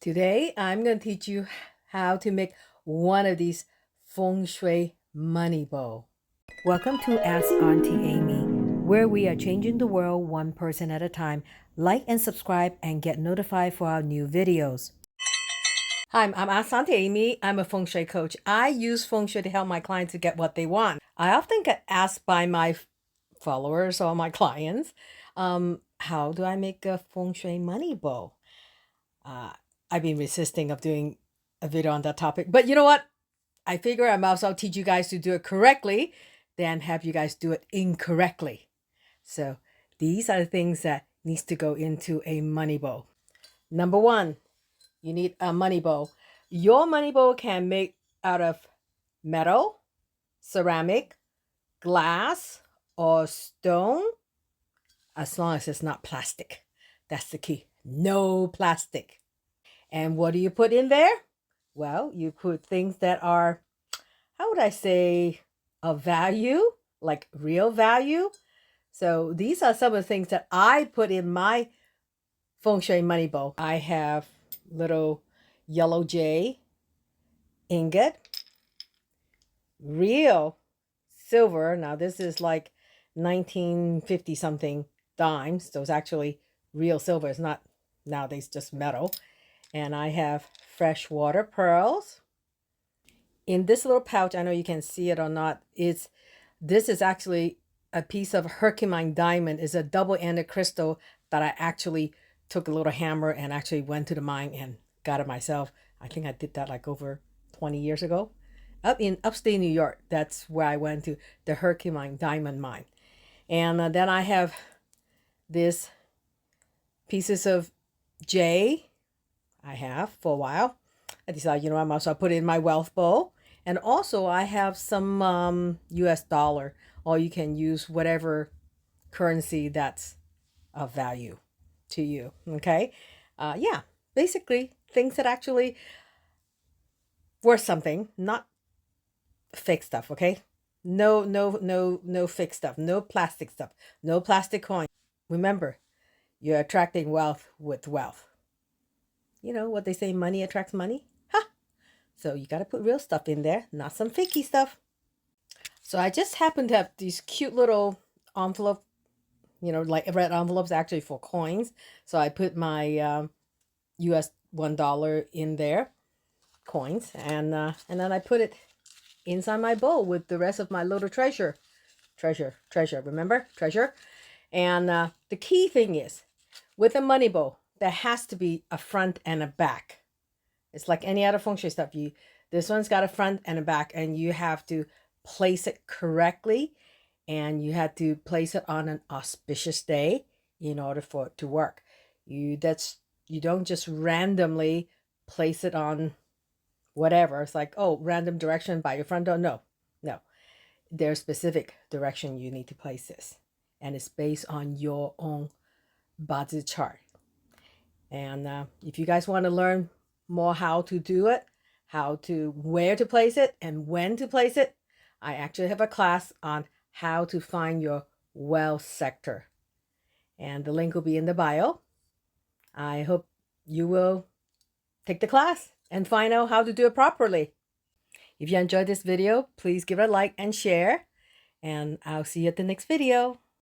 Today, I'm going to teach you how to make one of these Feng Shui money bowl. Welcome to Ask Auntie Amy, where we are changing the world one person at a time. Like and subscribe and get notified for our new videos. Hi, I'm Ask Auntie Amy. I'm a Feng Shui coach. I use Feng Shui to help my clients to get what they want. I often get asked by my followers or my clients, how do I make a Feng Shui money bowl? I've been resisting of doing a video on that topic. But you know what? I figure I might as well teach you guys to do it correctly than have you guys do it incorrectly. So these are the things that needs to go into a money bowl. Number one, you need a money bowl. Your money bowl can make out of metal, ceramic, glass, or stone, as long as it's not plastic. That's the key. No plastic. And what do you put in there? Well, you put things that are, how would I say, of value, like real value. So these are some of the things that I put in my Feng Shui money bowl. I have little yellow jade ingot, real silver. Now this is like 1950 something dimes. So it's actually real silver. It's not nowadays just metal. And I have freshwater pearls. In this little pouch, I know you can see it or not, this is actually a piece of Herkimer diamond. It's a double-ended crystal that I actually took a little hammer and actually went to the mine and got it myself. I think I did that like over 20 years ago. Up in upstate New York, that's where I went to, the Herkimer diamond mine. And then I have this pieces of jade. I have for a while. I decided, I might as well put it in my wealth bowl. And also I have some US dollar, or you can use whatever currency that's of value to you. Okay. Yeah, basically things that actually worth something, not fake stuff. Okay. No fake stuff, no plastic stuff, no plastic coin. Remember, you're attracting wealth with wealth. You know what they say, money attracts money? Ha! So you got to put real stuff in there, not some fakey stuff. So I just happen to have these cute little envelope, like red envelopes actually for coins. So I put my US $1 in there, coins, and then I put it inside my bowl with the rest of my little treasure. Remember? Treasure. And the key thing is, with a money bowl, there has to be a front and a back. It's like any other Feng Shui stuff. This one's got a front and a back, and you have to place it correctly, and you have to place it on an auspicious day in order for it to work. You don't just randomly place it on whatever. It's like, oh, random direction by your front door. No. There's specific direction you need to place this, and it's based on your own body chart. And if you guys want to learn more how to do it, where to place it and when to place it, I actually have a class on how to find your wealth sector. And the link will be in the bio. I hope you will take the class and find out how to do it properly. If you enjoyed this video, please give it a like and share. And I'll see you at the next video.